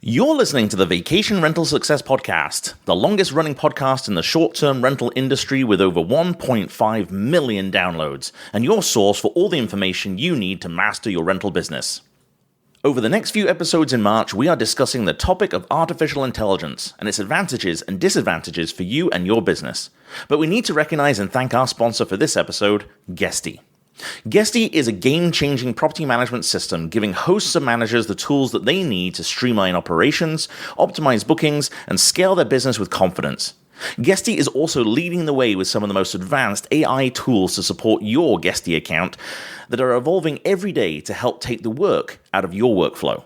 You're listening to the Vacation Rental Success Podcast, the longest running podcast in the short-term rental industry with over 1.5 million downloads, and your source for all the information you need to master your rental business. Over the next few episodes in March, we are discussing the topic of artificial intelligence and its advantages and disadvantages for you and your business. But we need to recognize and thank our sponsor for this episode, Guesty. Guesty is a game-changing property management system giving hosts and managers the tools that they need to streamline operations, optimize bookings, and scale their business with confidence. Guesty is also leading the way with some of the most advanced AI tools to support your Guesty account that are evolving every day to help take the work out of your workflow.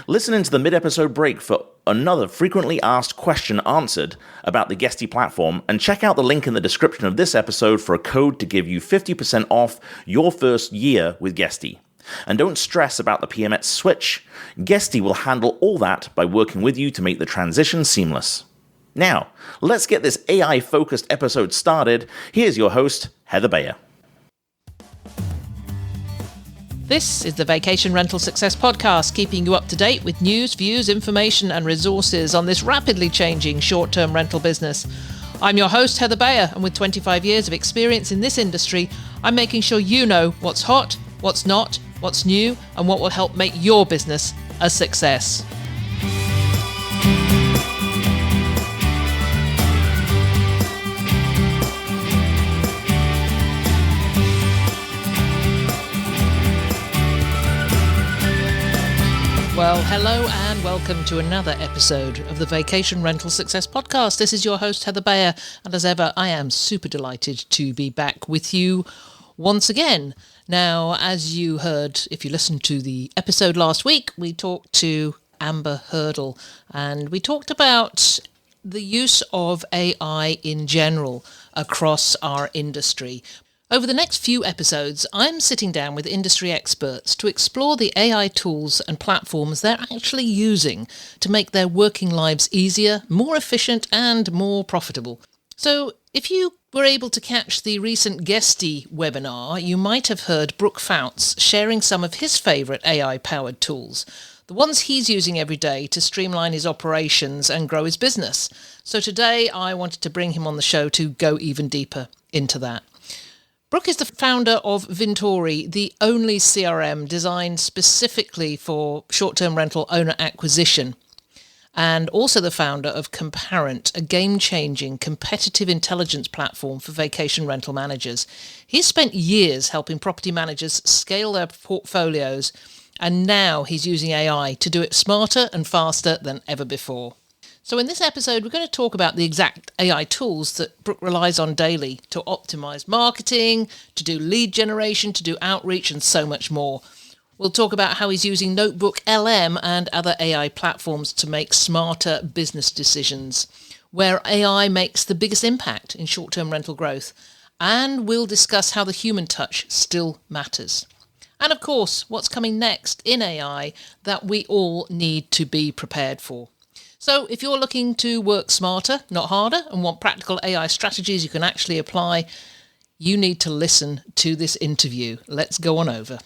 Listen into the mid-episode break for another frequently asked question answered about the Guesty platform, and check out the link in the description of this episode for a code to give you 50% off your first year with Guesty. And don't stress about the PMS switch. Guesty will handle all that by working with you to make the transition seamless. Now, let's get this AI-focused episode started. Here's your host, Heather Bayer. This is the Vacation Rental Success Podcast, keeping you up to date with news, views, information, and resources on this rapidly changing short-term rental business. I'm your host, Heather Bayer, and with 25 years of experience in this industry, I'm making sure you know what's hot, what's not, what's new, and what will help make your business a success. Well, hello and welcome to another episode of the Vacation Rental Success Podcast. This is your host, Heather Bayer, and as ever, I am super delighted to be back with you once again. Now, as you heard, if you listened to the episode last week, we talked to Amber Hurdle, and we talked about the use of AI in general across our industry. Over the next few episodes, I'm sitting down with industry experts to explore the AI tools and platforms they're actually using to make their working lives easier, more efficient, and more profitable. So, if you were able to catch the recent Guesty webinar, you might have heard Brooke Pfautz sharing some of his favourite AI-powered tools, the ones he's using every day to streamline his operations and grow his business. So today, I wanted to bring him on the show to go even deeper into that. Brooke is the founder of Vintory, the only CRM designed specifically for short-term rental owner acquisition, and also the founder of Comparent, a game-changing competitive intelligence platform for vacation rental managers. He's spent years helping property managers scale their portfolios, and now he's using AI to do it smarter and faster than ever before. So in this episode, we're going to talk about the exact AI tools that Brooke relies on daily to optimize marketing, to do lead generation, to do outreach, and so much more. We'll talk about how he's using Notebook LM and other AI platforms to make smarter business decisions, where AI makes the biggest impact in short-term rental growth. And we'll discuss how the human touch still matters. And of course, what's coming next in AI that we all need to be prepared for. So if you're looking to work smarter, not harder, and want practical AI strategies you can actually apply, you need to listen to this interview. Let's go on over.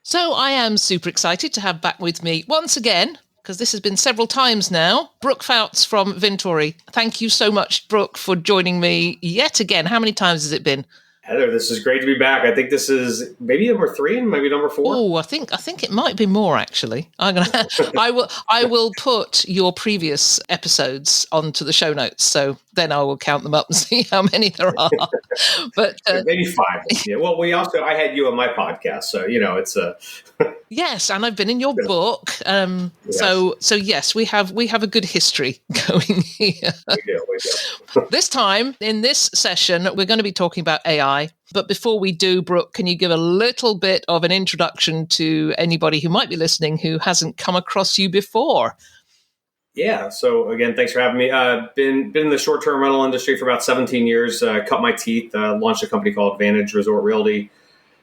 So I am super excited to have back with me once again, because this has been several times now, Brooke Pfautz from Vintory. Thank you so much, Brooke, for joining me yet again. How many times has it been? Heather, this is great to be back. I think this is maybe number 3 and maybe number 4. Oh, I think it might be more actually. I will put your previous episodes onto the show notes, so then I will count them up and see how many there are. But maybe 5. Yeah. Well, I had you on my podcast, so it's a. Yes, and I've been in your book. Yes. So yes, we have a good history going here. We do. This time, in this session, we're going to be talking about AI. But before we do, Brooke, can you give a little bit of an introduction to anybody who might be listening who hasn't come across you before? Yeah. So again, thanks for having me. Been in the short-term rental industry for about 17 years. Cut my teeth. Launched a company called Vantage Resort Realty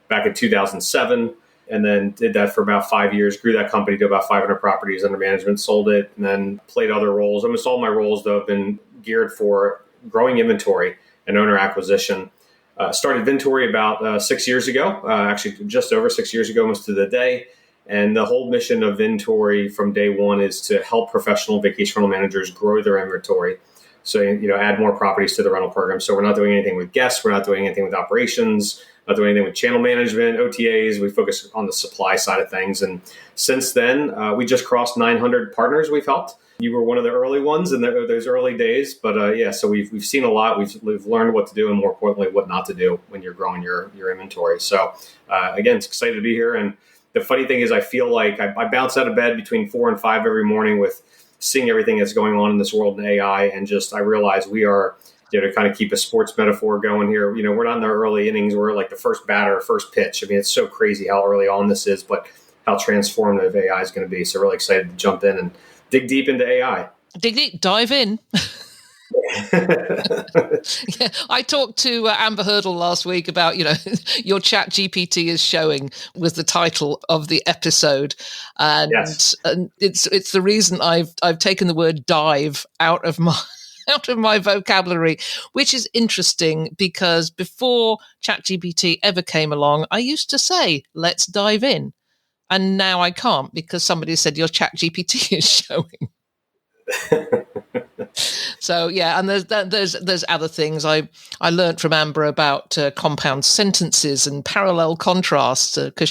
back in 2007. And then did that for about 5 years, grew that company to about 500 properties under management, sold it, and then played other roles. Almost all my roles, though, have been geared for growing inventory and owner acquisition. Started Vintory about 6 years ago, actually just over 6 years ago, almost to the day. And the whole mission of Vintory from day one is to help professional vacation rental managers grow their inventory. So, add more properties to the rental program. So we're not doing anything with guests. We're not doing anything with operations, not doing anything with channel management, OTAs. We focus on the supply side of things. And since then, we just crossed 900 partners we've helped. You were one of the early ones in those early days. But so we've seen a lot. We've learned what to do and more importantly, what not to do when you're growing your inventory. So again, it's excited to be here. And the funny thing is I feel like I bounce out of bed between 4 and 5 every morning with seeing everything that's going on in this world in AI. And just, I realize we are, to kind of keep a sports metaphor going here, we're not in the early innings. We're like the first batter, first pitch. I mean, it's so crazy how early on this is, but how transformative AI is going to be. So really excited to jump in and dig deep into AI. Dig deep, dive in. Yeah, I talked to Amber Hurdle last week about, your chat GPT is showing was the title of the episode. And, Yes. and it's the reason I've taken the word dive out of my vocabulary, which is interesting because before ChatGPT ever came along, I used to say, let's dive in. And now I can't because somebody said your ChatGPT is showing. So yeah, and there's other things. I learned from Amber about compound sentences and parallel contrasts because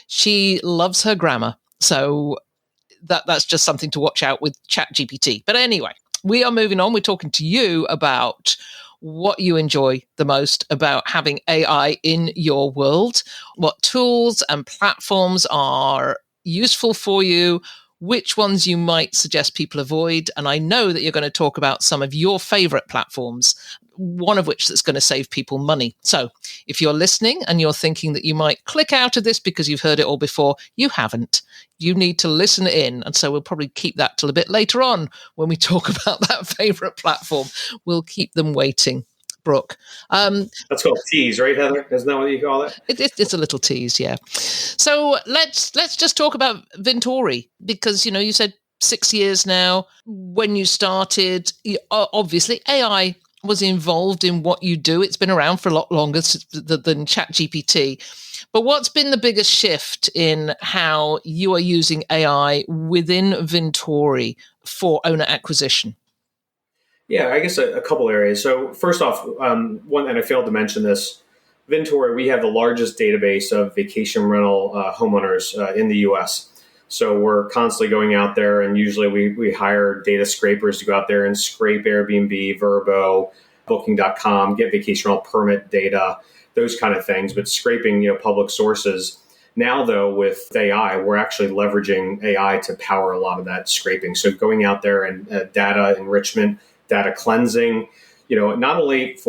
she loves her grammar. So that's just something to watch out with ChatGPT. But anyway, we are moving on. We're talking to you about what you enjoy the most about having AI in your world, what tools and platforms are useful for you, which ones you might suggest people avoid. And I know that you're going to talk about some of your favorite platforms, one of which that's going to save people money. So if you're listening and you're thinking that you might click out of this because you've heard it all before, you haven't. You need to listen in. And so we'll probably keep that till a bit later on when we talk about that favorite platform. We'll keep them waiting. Brooke. That's called tease, right, Heather? Isn't that what you call it? It's a little tease, yeah. So let's just talk about Vintory because, you said 6 years now. When you started, obviously AI was involved in what you do. It's been around for a lot longer than ChatGPT. But what's been the biggest shift in how you are using AI within Vintory for owner acquisition? Yeah, I guess a couple areas. So first off, one, and I failed to mention this, Vintory, we have the largest database of vacation rental homeowners in the U.S. So we're constantly going out there, and usually we hire data scrapers to go out there and scrape Airbnb, Vrbo, Booking.com, get vacation rental permit data, those kind of things, but scraping public sources. Now, though, with AI, we're actually leveraging AI to power a lot of that scraping. So going out there and data enrichment, data cleansing, not only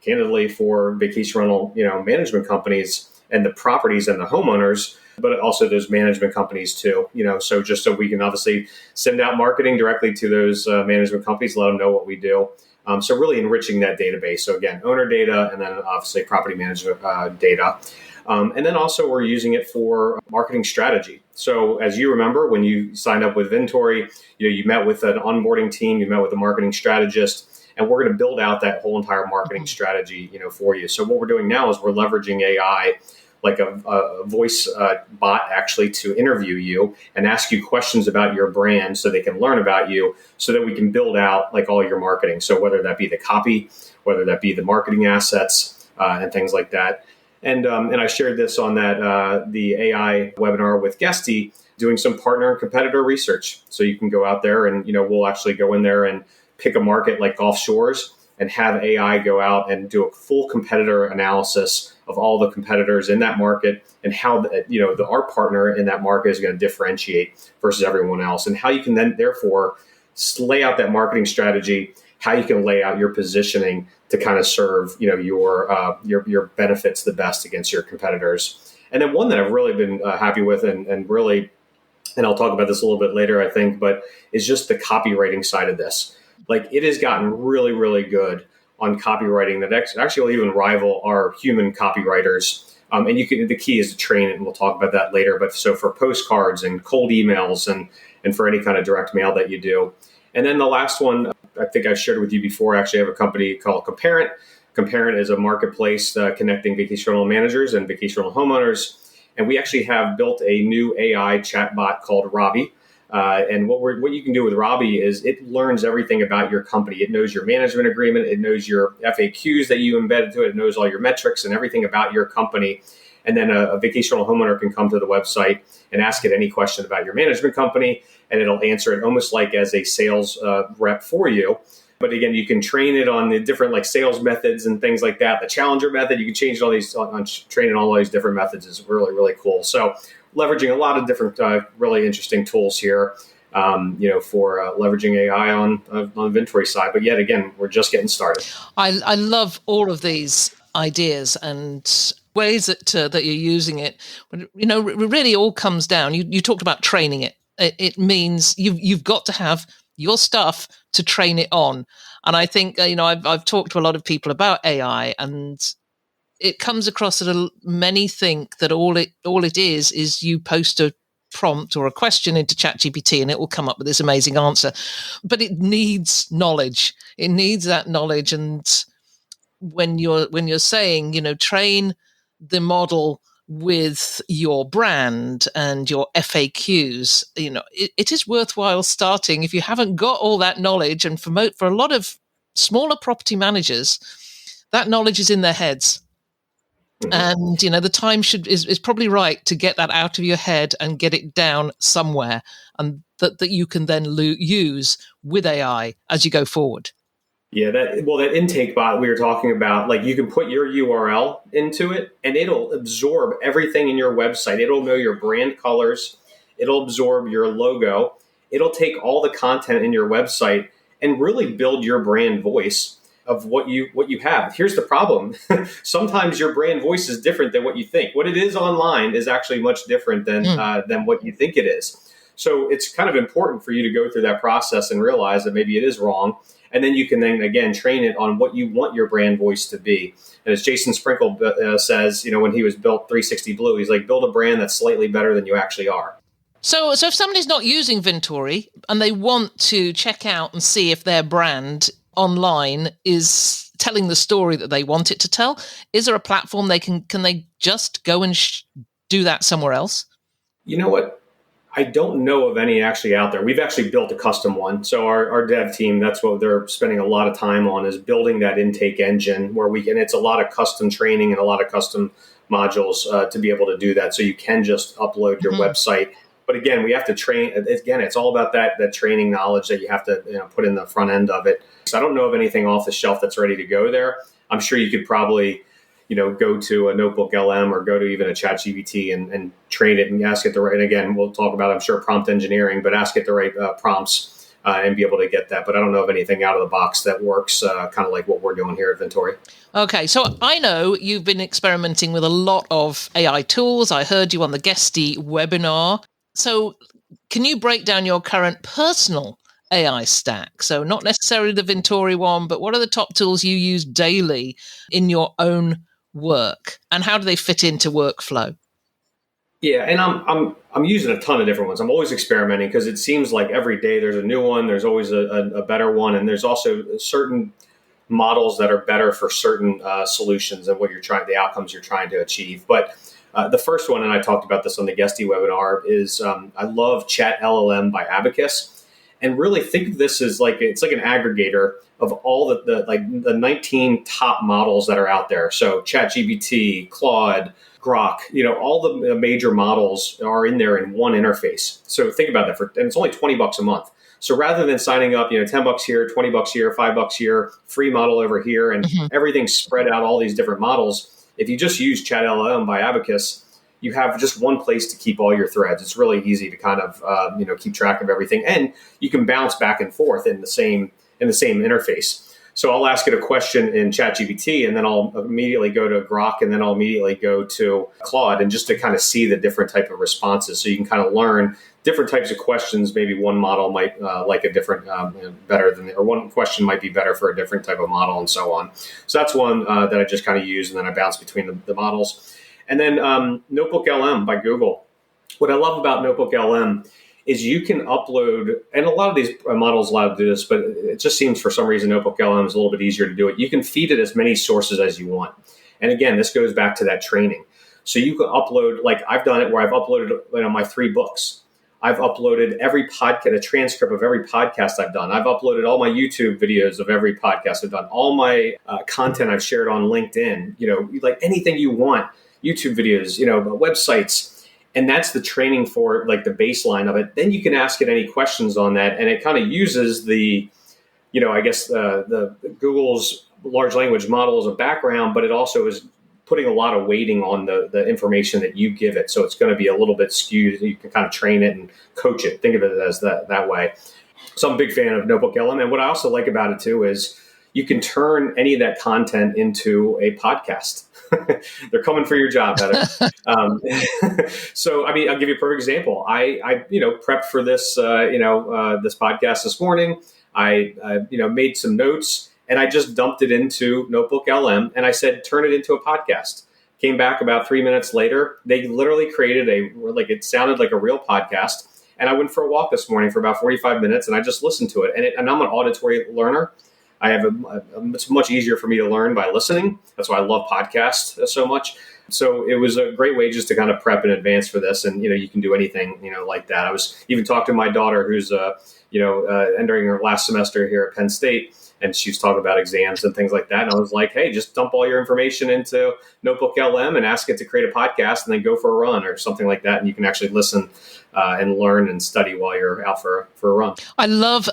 candidly for vacation rental, management companies and the properties and the homeowners, but also those management companies too, so just so we can obviously send out marketing directly to those management companies, let them know what we do. So really enriching that database. So again, owner data, and then obviously property management data. And then also we're using it for marketing strategy. So as you remember, when you signed up with Vintory, you met with an onboarding team, you met with a marketing strategist, and we're going to build out that whole entire marketing strategy, for you. So what we're doing now is we're leveraging AI, like a voice bot actually to interview you and ask you questions about your brand so they can learn about you so that we can build out like all your marketing. So whether that be the copy, whether that be the marketing assets and things like that. And I shared this on that the AI webinar with Guesty, doing some partner and competitor research. So you can go out there and, we'll actually go in there and pick a market like Gulf Shores and have AI go out and do a full competitor analysis of all the competitors in that market and how, our partner in that market is going to differentiate versus everyone else, and how you can then therefore lay out that marketing strategy, how you can lay out your positioning to kind of serve, your benefits the best against your competitors. And then one that I've really been happy with and really, and I'll talk about this a little bit later, I think, but is just the copywriting side of this. Like it has gotten really, really good on copywriting that actually will even rival our human copywriters. And the key is to train it, and we'll talk about that later. But so for postcards and cold emails and for any kind of direct mail that you do. And then the last one, I think I've shared with you before, actually I have a company called Comparent. Comparent is a marketplace connecting vacation rental managers and vacation rental homeowners. And we actually have built a new AI chatbot called Robbie. And what you can do with Robbie is it learns everything about your company. It knows your management agreement. It knows your FAQs that you embedded to it. It knows all your metrics and everything about your company. And then a vacation rental homeowner can come to the website and ask it any question about your management company, and it'll answer it almost like as a sales rep for you. But again, you can train it on the different like sales methods and things like that. The Challenger method, you can change all these on training all these different methods is really, really cool. So leveraging a lot of different really interesting tools here, for leveraging AI on the Vintory side. But yet again, we're just getting started. I love all of these ideas and ways that you're using it. It really all comes down. You talked about training it. It means you've got to have your stuff to train it on. And I think I've talked to a lot of people about AI, and it comes across that many think that all it is you post a prompt or a question into ChatGPT and it will come up with this amazing answer. But it needs knowledge. It needs that knowledge. And when you're saying, train the model with your brand and your FAQs, it is worthwhile starting if you haven't got all that knowledge. And for a lot of smaller property managers, that knowledge is in their heads. And, the time is probably right to get that out of your head and get it down somewhere, and that you can then use with AI as you go forward. Yeah, that intake bot we were talking about, like you can put your URL into it and it'll absorb everything in your website. It'll know your brand colors. It'll absorb your logo. It'll take all the content in your website and really build your brand voice of what you have. Here's the problem. Sometimes your brand voice is different than what you think. What it is online is actually much different than what you think it is. So it's kind of important for you to go through that process and realize that maybe it is wrong. And then you can again, train it on what you want your brand voice to be. And as Jason Sprinkle says, when he was built 360 Blue, he's like, build a brand that's slightly better than you actually are. So if somebody's not using Vintory and they want to check out and see if their brand online is telling the story that they want it to tell, is there a platform can they just go and do that somewhere else? You know what? I don't know of any actually out there. We've actually built a custom one. So our dev team, that's what they're spending a lot of time on, is building that intake engine where it's a lot of custom training and a lot of custom modules to be able to do that. So you can just upload your website. But again, we have to train. Again, it's all about that training knowledge that you have to put in the front end of it. So I don't know of anything off the shelf that's ready to go there. I'm sure you could probably go to a Notebook LM or go to even a ChatGPT and train it and ask it the right, and again, we'll talk about, I'm sure, prompt engineering, but ask it the right prompts and be able to get that. But I don't know of anything out of the box that works kind of like what we're doing here at Vintory. Okay, so I know you've been experimenting with a lot of AI tools. I heard you on the Guesty webinar. So can you break down your current personal AI stack? So not necessarily the Vintory one, but what are the top tools you use daily in your own work, and how do they fit into workflow? Yeah, and I'm using a ton of different ones. I'm always experimenting because it seems like every day there's a new one. There's always a better one, and there's also certain models that are better for certain solutions and the outcomes you're trying to achieve. But the first one, and I talked about this on the Guesty webinar, is I love Chat LLM by Abacus, and really think of this as it's like an aggregator of all the 19 top models that are out there. So ChatGPT, Claude, Grok, all the major models are in there in one interface. So think about that and it's only $20 a month. So rather than signing up, $10 here, $20 here, $5 here, free model over here, and everything's spread out, all these different models. If you just use Chat LLM by Abacus, you have just one place to keep all your threads. It's really easy to kind of keep track of everything, and you can bounce back and forth in the same interface. So I'll ask it a question in ChatGPT, and then I'll immediately go to Grok, and then I'll immediately go to Claude, and just to kind of see the different type of responses. So you can kind of learn different types of questions. Maybe one model might like a different, better than, or one question might be better for a different type of model, and so on. So that's one that I just kind of use, and then I bounce between the models. And then Notebook LM by Google. What I love about Notebook LM is you can upload, and a lot of these models allow to do this, but it just seems for some reason Notebook LM is a little bit easier to do it. You can feed it as many sources as you want. And again, this goes back to that training. So you can upload, like I've done it where I've uploaded my 3 books. I've uploaded every podcast, a transcript of every podcast I've done. I've uploaded all my YouTube videos of every podcast I've done, all my content I've shared on LinkedIn, like anything you want, YouTube videos, websites. And that's the training for like the baseline of it. Then you can ask it any questions on that. And it kind of uses the Google's large language model as a background, but it also is putting a lot of weighting on the information that you give it. So it's going to be a little bit skewed. You can kind of train it and coach it. Think of it as that way. So I'm a big fan of Notebook LM. And what I also like about it too is you can turn any of that content into a podcast. They're coming for your job, Heather. So, I mean, I'll give you a perfect example. I prepped for this, this podcast this morning. I made some notes. And I just dumped it into Notebook LM and I said, turn it into a podcast. Came back about 3 minutes later. They literally created it sounded like a real podcast. And I went for a walk this morning for about 45 minutes and I just listened to it. And I'm an auditory learner. I have it's much easier for me to learn by listening. That's why I love podcasts so much. So it was a great way just to kind of prep in advance for this. And, you can do anything, like that. I was even talking to my daughter who's, entering her last semester here at Penn State. And she was talking about exams and things like that. And I was like, hey, just dump all your information into Notebook LM and ask it to create a podcast and then go for a run or something like that. And you can actually listen and learn and study while you're out for a run. I love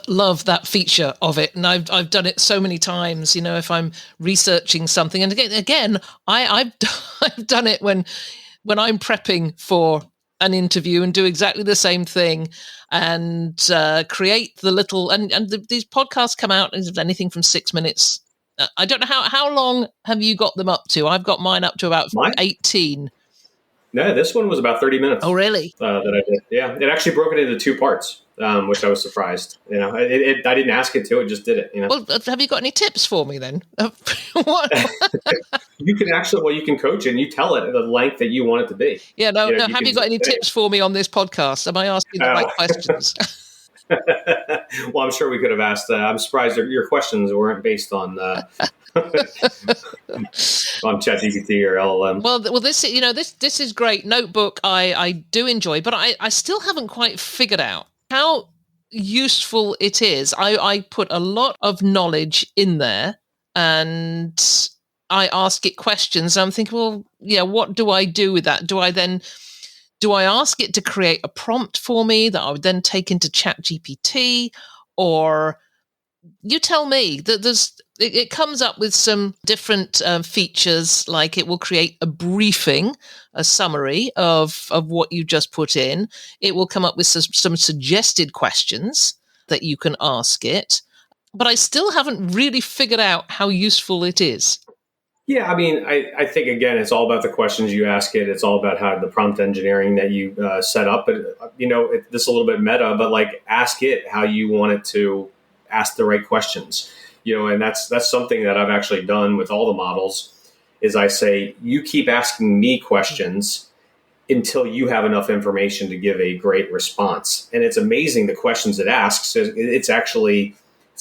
that feature of it. And I've done it so many times, if I'm researching something. And again, I've done it when I'm prepping for an interview and do exactly the same thing and create the little and these podcasts come out as anything from 6 minutes. I don't know how long have you got them up to? I've got mine up to about 18. No, this one was about 30 minutes. Oh, really? That I did. Yeah, it actually broke it into 2 parts, which I was surprised. I didn't ask it to; it just did it. Well, have you got any tips for me then? What? You can coach it and you tell it the length that you want it to be. Yeah, no. Have you got any tips for me on this podcast? Am I asking the right questions? Well, I'm sure we could have asked. I'm surprised your questions weren't based on on ChatGPT or LLM. Well, this is great. Notebook, I do enjoy, but I still haven't quite figured out how useful it is. I put a lot of knowledge in there, and I ask it questions. I'm thinking, well, what do I do with that? Do I ask it to create a prompt for me that I would then take into ChatGPT, or you tell me that it comes up with some different features, like it will create a briefing, a summary of what you just put in. It will come up with some suggested questions that you can ask it, but I still haven't really figured out how useful it is. Yeah, I mean, I think, again, it's all about the questions you ask it. It's all about how the prompt engineering that you set up. But, this is a little bit meta, but like ask it how you want it to ask the right questions. And that's something that I've actually done with all the models is I say, you keep asking me questions until you have enough information to give a great response. And it's amazing the questions it asks. It's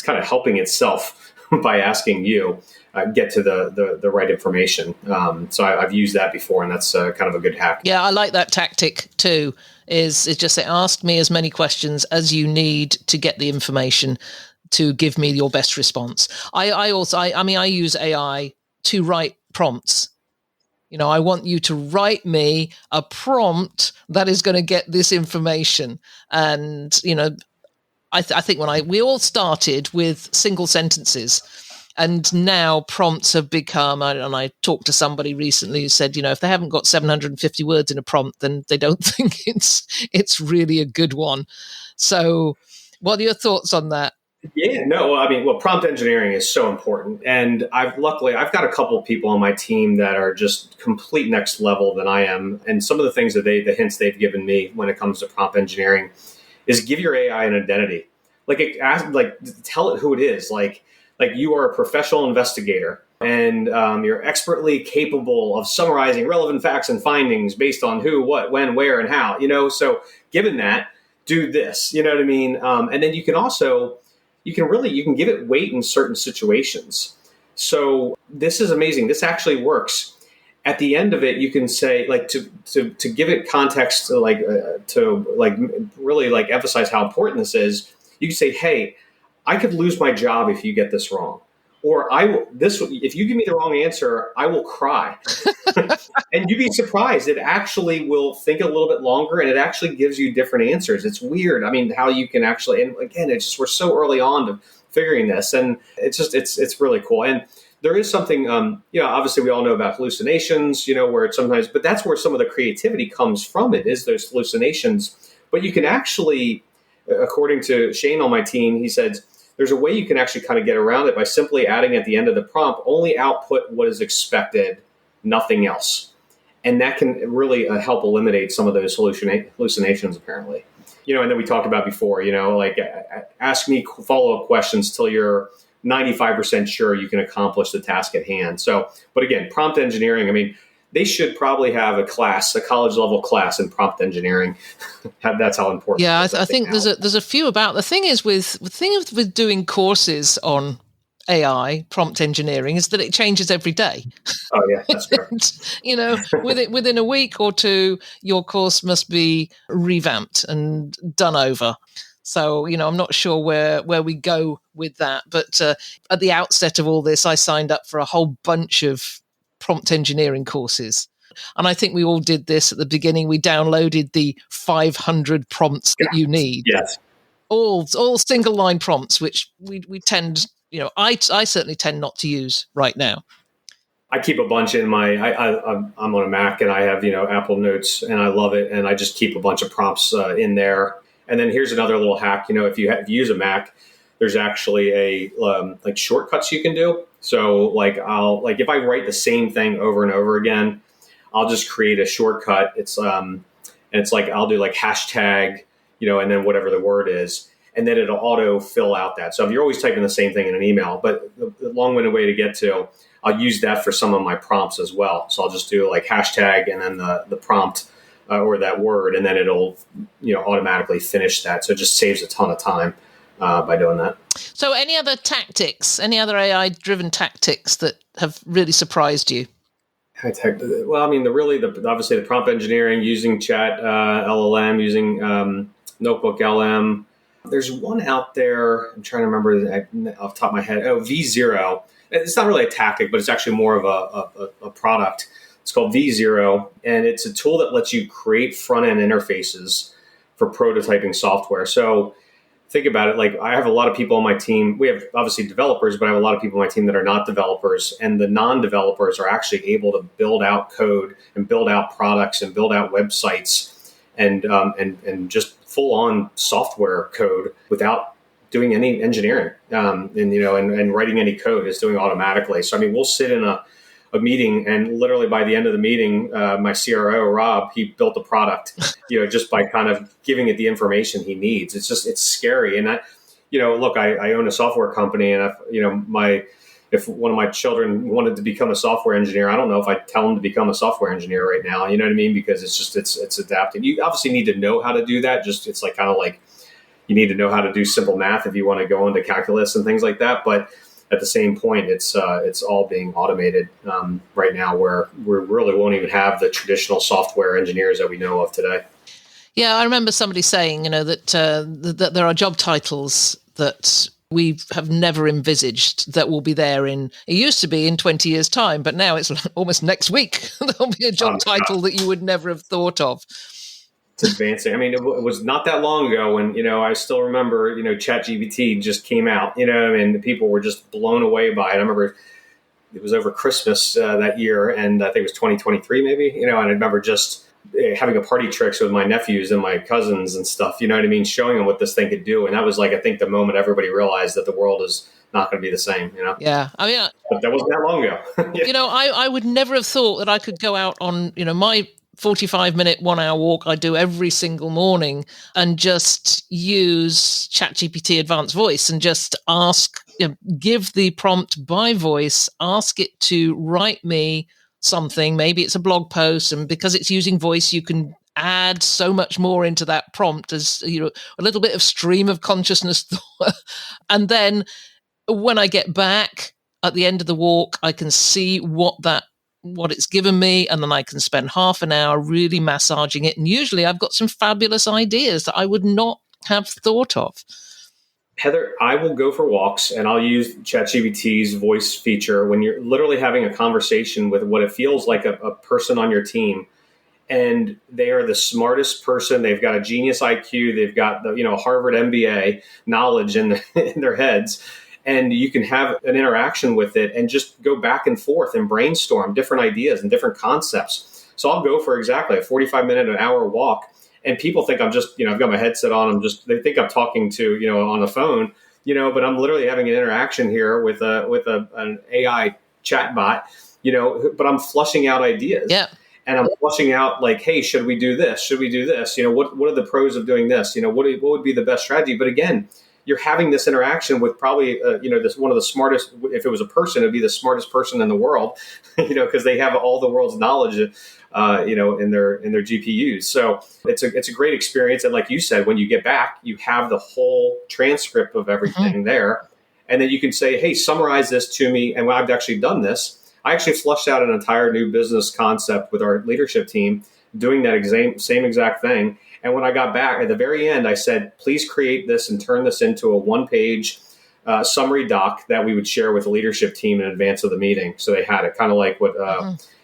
kind of helping itself by asking you. Get to the right information. So I've used that before, and that's kind of a good hack. Yeah, I like that tactic too. Is just say, ask me as many questions as you need to get the information to give me your best response. I use AI to write prompts. I want you to write me a prompt that is going to get this information. And I think we all started with single sentences. And now prompts have become, and I talked to somebody recently who said, if they haven't got 750 words in a prompt, then they don't think it's really a good one. So what are your thoughts on that? Yeah, no, prompt engineering is so important. And I've got a couple of people on my team that are just complete next level than I am. And some of the things the hints they've given me when it comes to prompt engineering is give your AI an identity. Tell it who it is. Like you are a professional investigator and you're expertly capable of summarizing relevant facts and findings based on who, what, when, where, and how, So given that, do this. You know what I mean? And then you can also, you can give it weight in certain situations. So this is amazing. This actually works. At the end of it, you can say, like, to give it context, to really like emphasize how important this is. You can say, hey, I could lose my job if you get this wrong. Or if you give me the wrong answer, I will cry. And you'd be surprised. It actually will think a little bit longer, and it actually gives you different answers. It's weird. I mean, how you can actually, and again, it's just, we're so early on to figuring this, and it's really cool. And there is something, obviously we all know about hallucinations, where it's sometimes, but that's where some of the creativity comes from. It is those hallucinations. But you can actually, according to Shane on my team, he said, there's a way you can actually kind of get around it by simply adding at the end of the prompt, only output what is expected, nothing else. And that can really help eliminate some of those hallucinations, apparently. And then we talked about before, like ask me follow-up questions till you're 95% sure you can accomplish the task at hand. So, but again, prompt engineering, I mean, they should probably have a college level class in prompt engineering. That's how important. Yeah, I think there's a few about. The thing is with doing courses on AI prompt engineering is that it changes every day. Oh yeah, that's correct. Within a week or two, your course must be revamped and done over. So, I'm not sure where we go with that. But at the outset of all this, I signed up for a whole bunch of prompt engineering courses. And I think we all did this at the beginning. We downloaded the 500 prompts that you need. Yes. All single line prompts, which we tend, I certainly tend not to use right now. I keep a bunch in I'm on a Mac and I have, Apple Notes and I love it. And I just keep a bunch of prompts in there. And then here's another little hack. If you use a Mac, there's actually a like shortcuts you can do. So if I write the same thing over and over again, I'll just create a shortcut. It's and it's like I'll do like hashtag, and then whatever the word is, and then it'll auto fill out that. So if you're always typing the same thing in an email, but the long-winded way to get to, I'll use that for some of my prompts as well. So I'll just do like hashtag and then the prompt or that word, and then it'll automatically finish that. So it just saves a ton of time by doing that. So any other AI-driven tactics that have really surprised you? Well, I mean, obviously the prompt engineering, using chat LLM, using Notebook LM. There's one out there, I'm trying to remember off the top of my head. Oh, V0. It's not really a tactic, but it's actually more of a product. It's called V0, and it's a tool that lets you create front-end interfaces for prototyping software. So think about it. Like, I have a lot of people on my team. We have obviously developers, but I have a lot of people on my team that are not developers. And the non-developers are actually able to build out code and build out products and build out websites and just full on software code without doing any engineering. And writing any code is doing automatically. So, I mean, we'll sit in a meeting, and literally by the end of the meeting, my CRO, Rob, he built a product, just by kind of giving it the information he needs. It's scary. And I own a software company, and if one of my children wanted to become a software engineer, I don't know if I'd tell him to become a software engineer right now. You know what I mean? Because it's adapting. You obviously need to know how to do that. It's like kind of like you need to know how to do simple math if you want to go into calculus and things like that. But at the same point, it's all being automated right now, where we really won't even have the traditional software engineers that we know of today. Yeah, I remember somebody saying, that there are job titles that we have never envisaged that will be there it used to be in 20 years' time, but now it's almost next week. There'll be a job title that you would never have thought of. It's advancing. I mean, it was not that long ago when, I still remember, ChatGPT just came out, and people were just blown away by it. I remember it was over Christmas that year, and I think it was 2023 maybe, and I remember just having a party tricks with my nephews and my cousins and stuff, showing them what this thing could do. And that was like, I think the moment everybody realized that the world is not going to be the same, Yeah. I mean, but that wasn't that long ago. I would never have thought that I could go out on, my 45-minute, 1 hour walk I do every single morning and just use ChatGPT Advanced Voice and just ask, give the prompt by voice, ask it to write me something. Maybe it's a blog post, and because it's using voice, you can add so much more into that prompt as, a little bit of stream of consciousness. And then when I get back at the end of the walk, I can see what it's given me, and then I can spend half an hour really massaging it. And usually I've got some fabulous ideas that I would not have thought of. Heather, I will go for walks and I'll use ChatGPT's voice feature when you're literally having a conversation with what it feels like a person on your team. And they are the smartest person. They've got a genius IQ. They've got the Harvard MBA knowledge in their heads. And you can have an interaction with it and just go back and forth and brainstorm different ideas and different concepts. So I'll go for exactly a 45-minute, an hour walk. And people think I'm just, I've got my headset on. They think I'm talking to, on the phone, but I'm literally having an interaction here with an AI chatbot, but I'm flushing out ideas. Yeah. And I'm flushing out like, hey, should we do this? Should we do this? What are the pros of doing this? What would be the best strategy? But again, you're having this interaction with probably, this one of the smartest, if it was a person, it'd be the smartest person in the world, because they have all the world's knowledge, in their GPUs. So it's a great experience. And like you said, when you get back, you have the whole transcript of everything there. And then you can say, hey, summarize this to me. And when I've actually done this, I actually flushed out an entire new business concept with our leadership team doing that same exact thing. And when I got back at the very end, I said, please create this and turn this into a one-page summary doc that we would share with the leadership team in advance of the meeting. So they had it kind of like what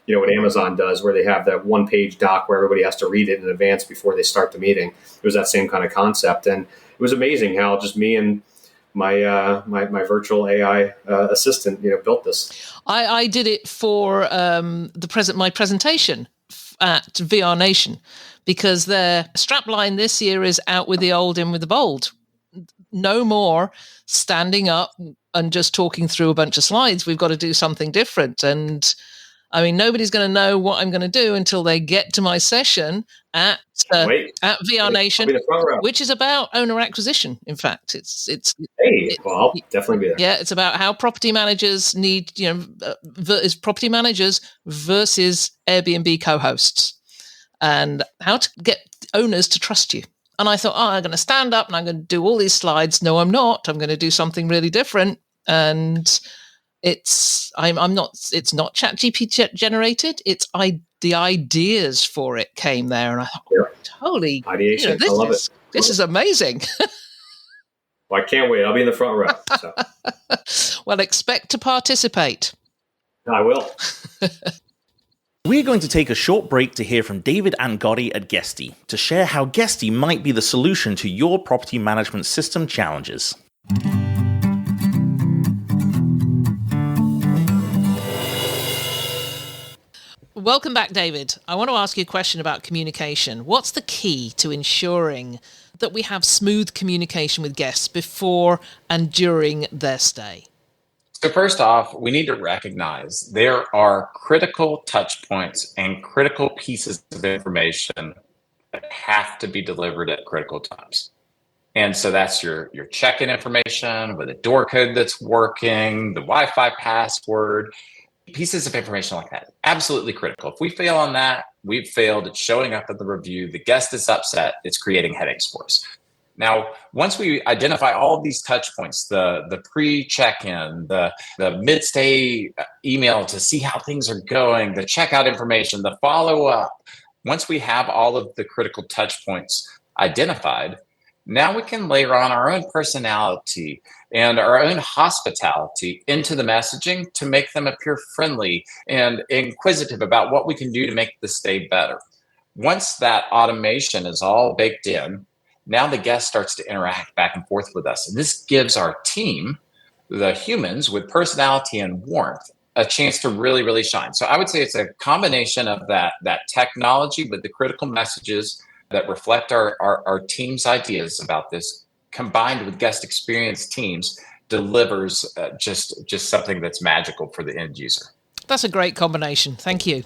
Amazon does, where they have that one-page doc where everybody has to read it in advance before they start the meeting. It was that same kind of concept. And it was amazing how just me and my virtual AI assistant, built this. I did it for my presentation at VR Nation, because their strapline this year is out with the old, in with the bold. No more standing up and just talking through a bunch of slides. We've got to do something different. And I mean, nobody's going to know what I'm going to do until they get to my session at VR Nation, which is about owner acquisition. In fact, I'll definitely be there. Yeah, it's about how property managers need, is property managers versus Airbnb co-hosts, and how to get owners to trust you. And I thought, I'm going to stand up and I'm going to do all these slides. No, I'm not. I'm going to do something really different. And it's not ChatGPT generated. It's the ideas for it came there, and I thought, holy, ideation! I love it. This is amazing. Well, I can't wait. I'll be in the front row. So. Well, expect to participate. I will. We're going to take a short break to hear from David and Gotti at Guesty to share how Guesty might be the solution to your property management system challenges. Welcome back, David. I want to ask you a question about communication. What's the key to ensuring that we have smooth communication with guests before and during their stay? So first off, we need to recognize there are critical touch points and critical pieces of information that have to be delivered at critical times. And so that's your check-in information with a door code that's working, the Wi-Fi password, pieces of information like that. Absolutely critical. If we fail on that, we've failed at showing up at the review. The guest is upset. It's creating headaches for us. Now, once we identify all of these touch points, the pre-check-in, the mid-stay email to see how things are going, the checkout information, the follow-up, once we have all of the critical touch points identified, now we can layer on our own personality and our own hospitality into the messaging to make them appear friendly and inquisitive about what we can do to make the stay better. Once that automation is all baked in, now the guest starts to interact back and forth with us. And this gives our team, the humans with personality and warmth, a chance to really, really shine. So I would say it's a combination of that technology with the critical messages that reflect our team's ideas about this, combined with guest experience teams, delivers just something that's magical for the end user. That's a great combination. Thank you.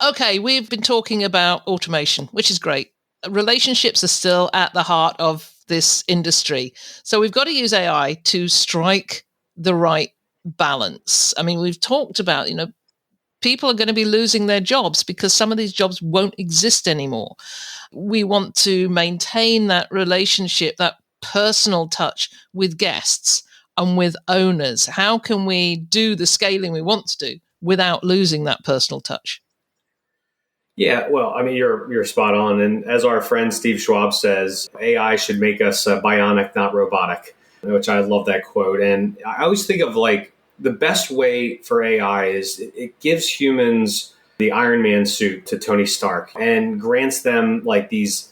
Okay, we've been talking about automation, which is great. Relationships are still at the heart of this industry. So we've got to use AI to strike the right balance? I mean, we've talked about, people are going to be losing their jobs because some of these jobs won't exist anymore. We want to maintain that relationship, that personal touch with guests and with owners. How can we do the scaling we want to do without losing that personal touch? Yeah, well, I mean, you're spot on. And as our friend Steve Schwab says, AI should make us bionic, not robotic, which I love that quote. And I always think of like the best way for AI is it gives humans the Iron Man suit to Tony Stark and grants them like these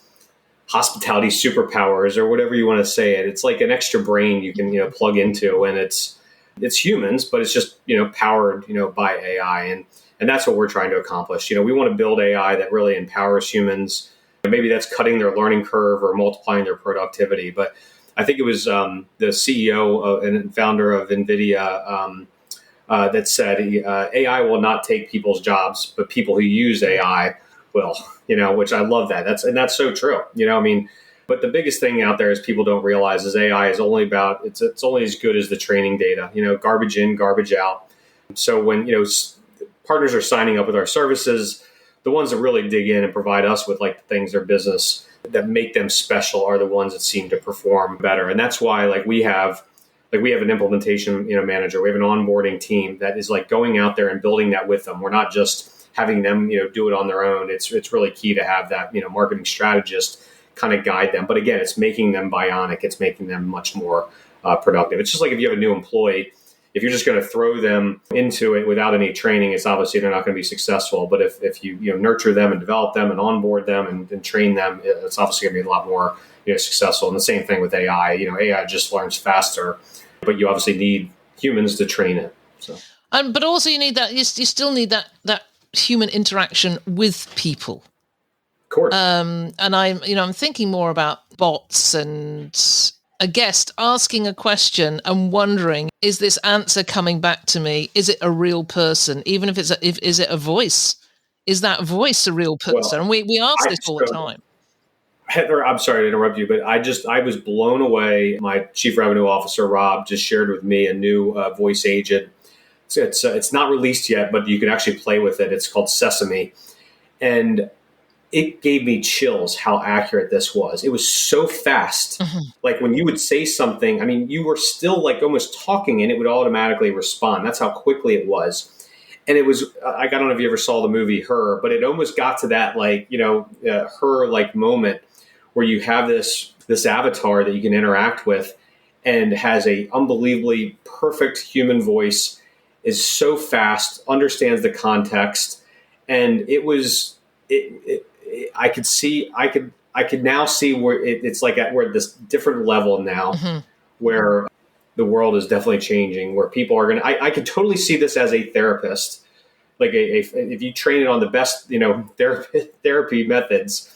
hospitality superpowers or whatever you want to say it. It's like an extra brain you can, plug into, and it's humans, but it's just, powered, by AI. And that's what we're trying to accomplish. We want to build AI that really empowers humans. Maybe that's cutting their learning curve or multiplying their productivity. But I think it was the CEO and founder of NVIDIA that said AI will not take people's jobs, but people who use AI will, which I love that. That's so true. But the biggest thing out there is people don't realize is AI is only about, it's only as good as the training data, garbage in, garbage out. So when, partners are signing up with our services, the ones that really dig in and provide us with like the things their business that make them special are the ones that seem to perform better. And that's why we have an implementation manager, we have an onboarding team that is like going out there and building that with them. We're not just having them do it on their own. It's really key to have that marketing strategist kind of guide them. But again, it's making them bionic. It's making them much more productive. It's just like if you have a new employee, if you're just going to throw them into it without any training, it's obviously they're not going to be successful. But if you nurture them and develop them and onboard them and train them, it's obviously going to be a lot more successful. And the same thing with AI. AI just learns faster, but you obviously need humans to train it. So, but also you need that. You still need that human interaction with people. Of course. And I'm thinking more about bots and a guest asking a question and wondering, is this answer coming back to me? Is it a real person? Even if is it a voice? Is that voice a real person? And we ask this all the time. Heather, I'm sorry to interrupt you, but I was blown away. My chief revenue officer, Rob, just shared with me a new voice agent. It's not released yet, but you can actually play with it. It's called Sesame. And it gave me chills how accurate this was. It was so fast. Mm-hmm. Like when you would say something, I mean, you were still like almost talking and it would automatically respond. That's how quickly it was. And it was, I don't know if you ever saw the movie Her, but it almost got to that Her like moment where you have this avatar that you can interact with and has a unbelievably perfect human voice, is so fast, understands the context. And I could now see where it's like we're at this different level now, mm-hmm. where the world is definitely changing, where people are going to, I could totally see this as a therapist, like if you train it on the best, therapy methods,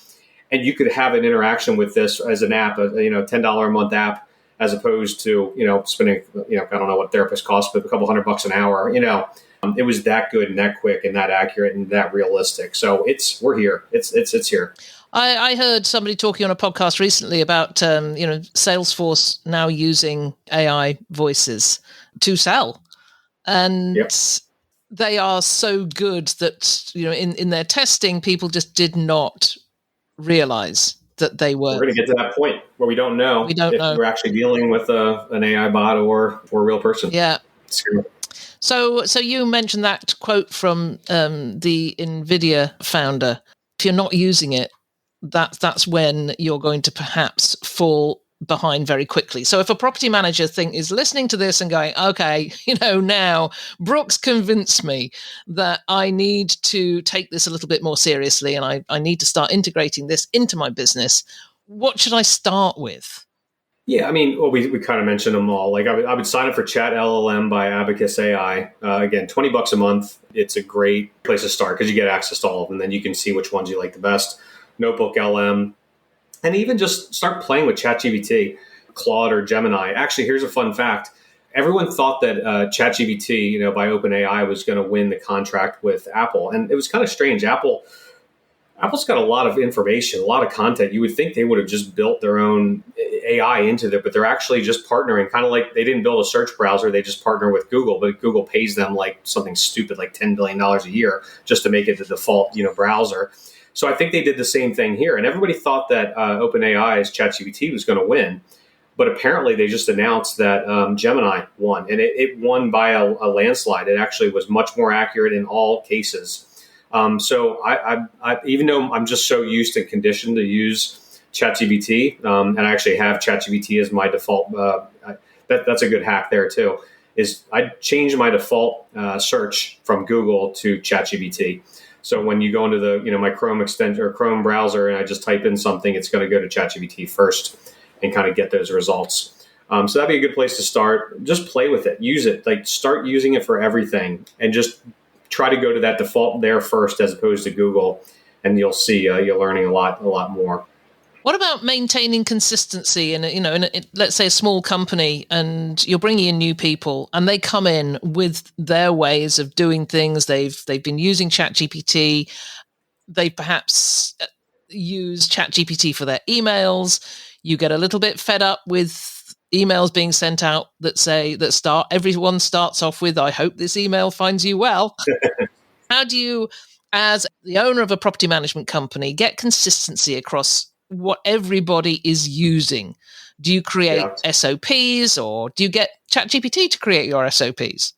and you could have an interaction with this as an app, $10 a month app, as opposed to, spending, I don't know what therapists cost, but a couple $100 an hour, it was that good and that quick and that accurate and that realistic. So we're here. It's here. I heard somebody talking on a podcast recently about, Salesforce now using AI voices to sell. And yep. They are so good that, in their testing, people just did not realize that they were. We're going to get to that point where we don't know if we're actually dealing with an AI bot or a real person. Yeah. So you mentioned that quote from the NVIDIA founder. If you're not using it, that's when you're going to perhaps fall behind very quickly. So if a property manager is listening to this and going, okay, now Brooke's convinced me that I need to take this a little bit more seriously and I need to start integrating this into my business, what should I start with? Yeah, I mean, well, we kind of mentioned them all. Like I would sign up for Chat LLM by Abacus AI. Again, $20 a month. It's a great place to start because you get access to all of them. Then you can see which ones you like the best. Notebook LM. And even just start playing with ChatGPT, Claude or Gemini. Actually, here's a fun fact. Everyone thought that ChatGPT, by OpenAI was going to win the contract with Apple. And it was kind of strange. Apple Apple's got a lot of information, a lot of content. You would think they would have just built their own AI into it, but they're actually just partnering, kind of like they didn't build a search browser. They just partner with Google, but Google pays them like something stupid, like $10 billion a year just to make it the default, browser. So I think they did the same thing here. And everybody thought that OpenAI's ChatGPT was going to win. But apparently they just announced that Gemini won, and it won by a landslide. It actually was much more accurate in all cases. So I even though I'm just so used and conditioned to use ChatGPT, and I actually have ChatGPT as my default, that's a good hack there too, is I changed my default search from Google to ChatGPT. So when you go into the, my Chrome extension or Chrome browser and I just type in something, it's going to go to ChatGPT first and kind of get those results. So that'd be a good place to start. Just play with it, use it, like start using it for everything, and just try to go to that default there first as opposed to Google, and you'll see you're learning a lot more. What about maintaining consistency in let's say a small company, and you're bringing in new people and they come in with their ways of doing things. They've been using ChatGPT. They perhaps use ChatGPT for their emails. You get a little bit fed up with emails being sent out everyone starts off with, "I hope this email finds you well." How do you, as the owner of a property management company, get consistency across what everybody is using? Do you create SOPs, or do you get ChatGPT to create your SOPs?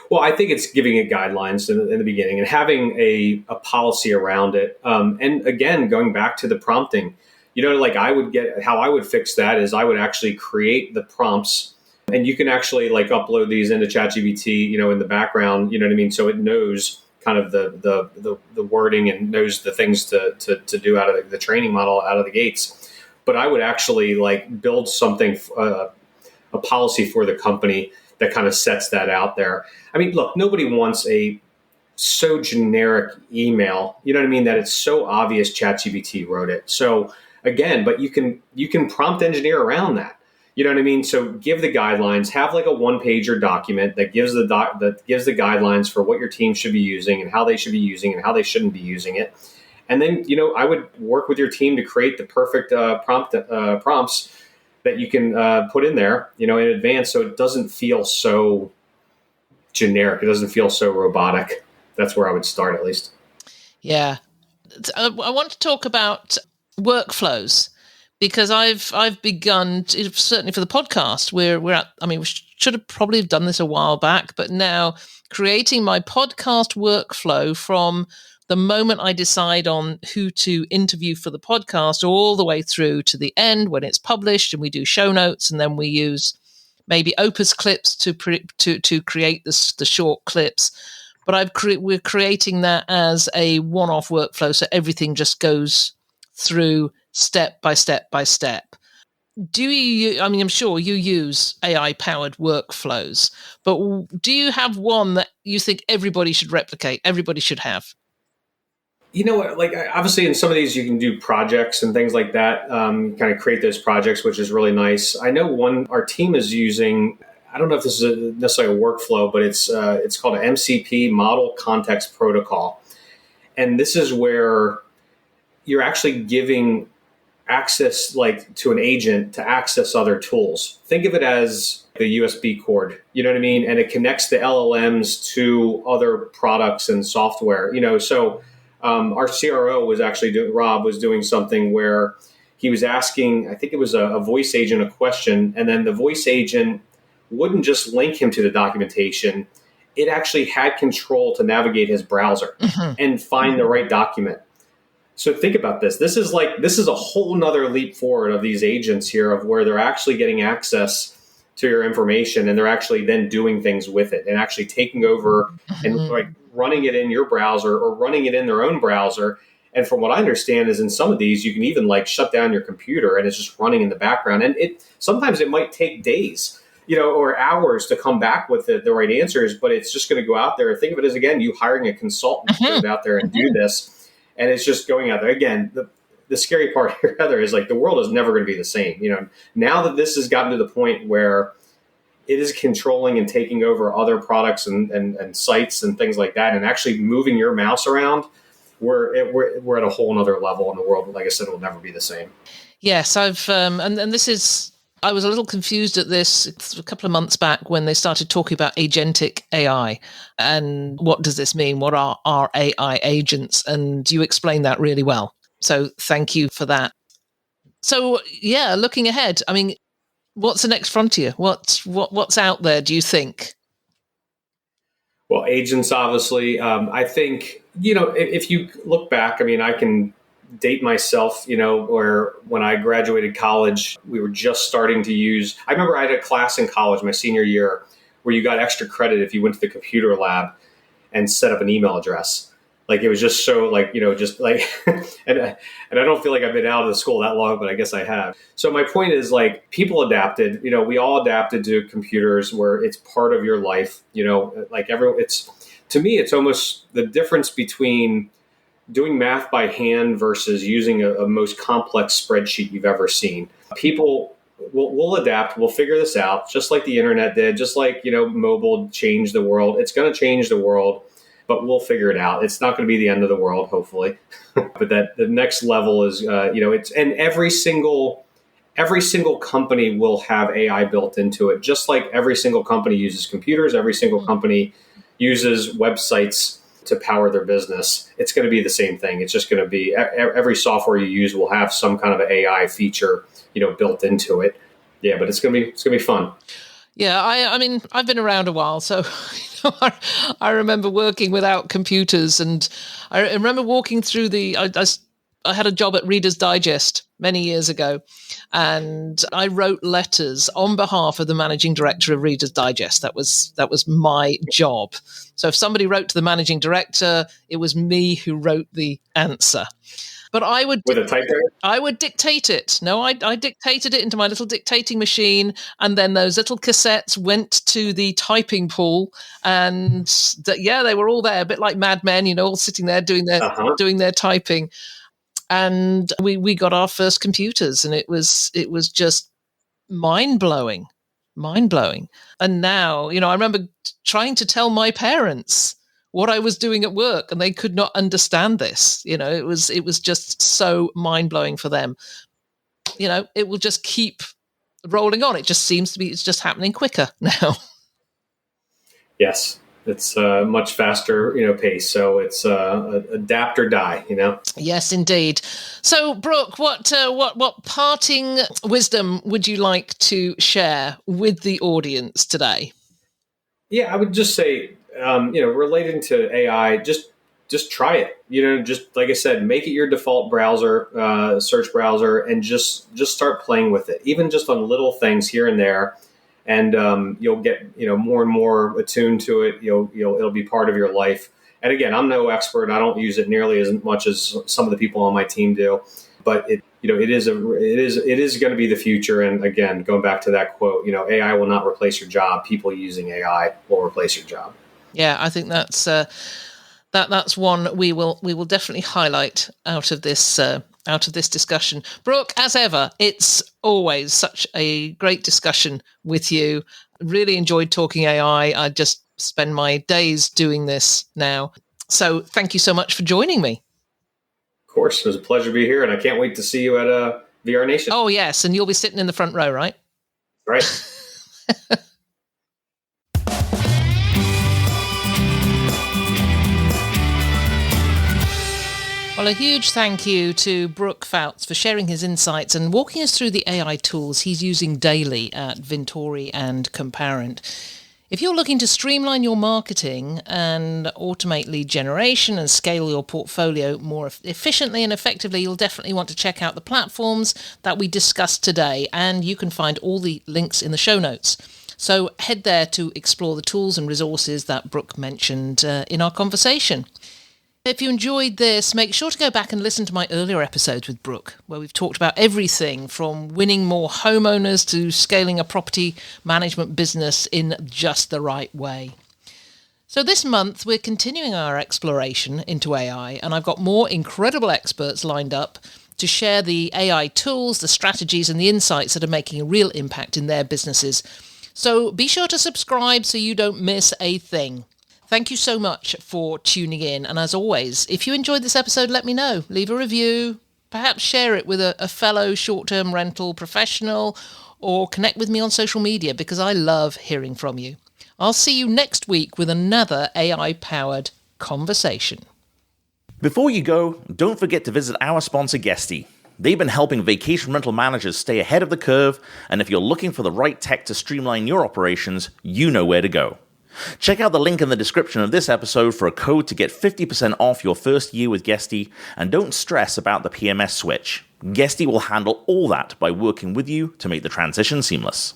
Well, I think it's giving it guidelines in the beginning and having a policy around it. And again, going back to the prompting, like how I would fix that is I would actually create the prompts, and you can actually like upload these into ChatGPT, in the background, So it knows kind of the wording and knows the things to do out of the training model out of the gates. But I would actually like build something, a policy for the company that kind of sets that out there. I mean, look, nobody wants a so generic email, that it's so obvious ChatGPT wrote it. So again, but you can prompt engineer around that. So give the guidelines, have like a one-pager document that gives the guidelines for what your team should be using and how they should be using and how they shouldn't be using it. And then, I would work with your team to create the perfect prompts that you can put in there, in advance, so it doesn't feel so generic. It doesn't feel so robotic. That's where I would start, at least. Yeah. I want to talk about workflows, because I've begun to, certainly for the podcast, we should have probably done this a while back, but now creating my podcast workflow from the moment I decide on who to interview for the podcast all the way through to the end when it's published, and we do show notes, and then we use maybe Opus clips to create the short clips. But we're creating that as a one-off workflow, so everything just goes through step by step by step. Do you? I mean, I'm sure you use AI-powered workflows, but do you have one that you think everybody should replicate? Everybody should have? Like obviously in some of these you can do projects and things like that, kind of create those projects, which is really nice. I know one our team is using, I don't know if this is necessarily a workflow, but it's called an MCP, Model Context Protocol. And this is where you're actually giving access like to an agent to access other tools. Think of it as the USB cord, you know what I mean? And it connects the LLMs to other products and software, so our CRO was actually Rob was doing something where he was asking, I think it was a voice agent, a question, and then the voice agent wouldn't just link him to the documentation. It actually had control to navigate his browser and find the right document. So think about this. This is a whole nother leap forward of these agents here, of where they're actually getting access to your information, and they're actually then doing things with it and actually taking over and like running it in your browser or running it in their own browser. And from what I understand is in some of these, you can even like shut down your computer and it's just running in the background. And sometimes it might take days, or hours to come back with the right answers, but it's just going to go out there. Think of it as, again, you hiring a consultant to go out there and do this. And it's just going out there. Again, the scary part here, Heather, is like the world is never going to be the same. Now that this has gotten to the point where it is controlling and taking over other products and sites and things like that, and actually moving your mouse around we're at a whole nother level in the world. Like I said, it will never be the same. Yes, I've and this is. I was a little confused at this a couple of months back when they started talking about agentic AI and what does this mean? What are our AI agents? And you explained that really well. So thank you for that. So yeah, looking ahead, I mean, what's the next frontier? What's out there, do you think? Well, agents, obviously. I think, if you look back, I mean, I can date myself, where when I graduated college, we were just starting to use, I remember I had a class in college, my senior year, where you got extra credit if you went to the computer lab and set up an email address. Like, it was just so just like, and I don't feel like I've been out of the school that long, but I guess I have. So my point is, like, people adapted, we all adapted to computers where it's part of your life, to me, it's almost the difference between doing math by hand versus using a most complex spreadsheet you've ever seen. People will adapt. We'll figure this out, just like the internet did, just like, mobile changed the world. It's going to change the world, but we'll figure it out. It's not going to be the end of the world, hopefully. But that the next level is, it's, and every single company will have AI built into it, just like every single company uses computers. Every single company uses websites to power their business. It's going to be the same thing. It's just going to be every software you use will have some kind of an AI feature, built into it. Yeah, but it's going to be fun. Yeah, I mean, I've been around a while, so I remember working without computers, and I remember walking through I had a job at Reader's Digest many years ago, and I wrote letters on behalf of the managing director of Reader's Digest. That was my job. So if somebody wrote to the managing director, it was me who wrote the answer. But I would with a typewriter. I would dictate it. No, I dictated it into my little dictating machine, and then those little cassettes went to the typing pool, and they were all there, a bit like Mad Men, all sitting there doing their typing. And we got our first computers, and it was just mind blowing. And now, I remember trying to tell my parents what I was doing at work, and they could not understand this. It was just so mind blowing for them. It will just keep rolling on. It just seems to be, it's just happening quicker now. Yes. It's much faster, pace. So it's adapt or die, Yes, indeed. So, Brooke, what parting wisdom would you like to share with the audience today? Yeah, I would just say, relating to AI, just try it. Just like I said, make it your default browser, search browser, and just start playing with it, even just on little things here and there. And you'll get more and more attuned to it. It'll be part of your life. And again, I'm no expert. I don't use it nearly as much as some of the people on my team do. But it is going to be the future. And again, going back to that quote, AI will not replace your job. People using AI will replace your job. Yeah, I think that's one we will definitely highlight out of this discussion. Brooke, as ever, it's always such a great discussion with you. Really enjoyed talking AI. I just spend my days doing this now. So thank you so much for joining me. Of course, it was a pleasure to be here, and I can't wait to see you at VR Nation. Oh, yes, and you'll be sitting in the front row, right? Right. Well, a huge thank you to Brooke Pfautz for sharing his insights and walking us through the AI tools he's using daily at Vintory and Comparent. If you're looking to streamline your marketing and automate lead generation and scale your portfolio more efficiently and effectively, you'll definitely want to check out the platforms that we discussed today, and you can find all the links in the show notes. So head there to explore the tools and resources that Brooke mentioned in our conversation. If you enjoyed this, make sure to go back and listen to my earlier episodes with Brooke, where we've talked about everything from winning more homeowners to scaling a property management business in just the right way. So this month, we're continuing our exploration into AI, and I've got more incredible experts lined up to share the AI tools, the strategies, and the insights that are making a real impact in their businesses. So be sure to subscribe so you don't miss a thing. Thank you so much for tuning in. And as always, if you enjoyed this episode, let me know. Leave a review, perhaps share it with a fellow short-term rental professional, or connect with me on social media because I love hearing from you. I'll see you next week with another AI-powered conversation. Before you go, don't forget to visit our sponsor, Guesty. They've been helping vacation rental managers stay ahead of the curve, and if you're looking for the right tech to streamline your operations, you know where to go. Check out the link in the description of this episode for a code to get 50% off your first year with Guesty, and don't stress about the PMS switch. Guesty will handle all that by working with you to make the transition seamless.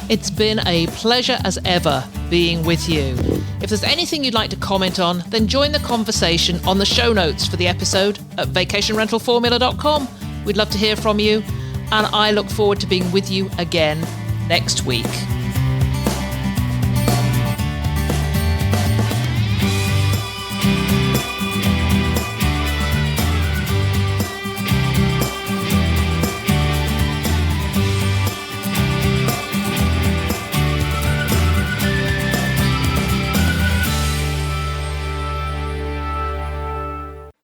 It's been a pleasure as ever being with you. If there's anything you'd like to comment on, then join the conversation on the show notes for the episode at vacationrentalformula.com. We'd love to hear from you, and I look forward to being with you again next week.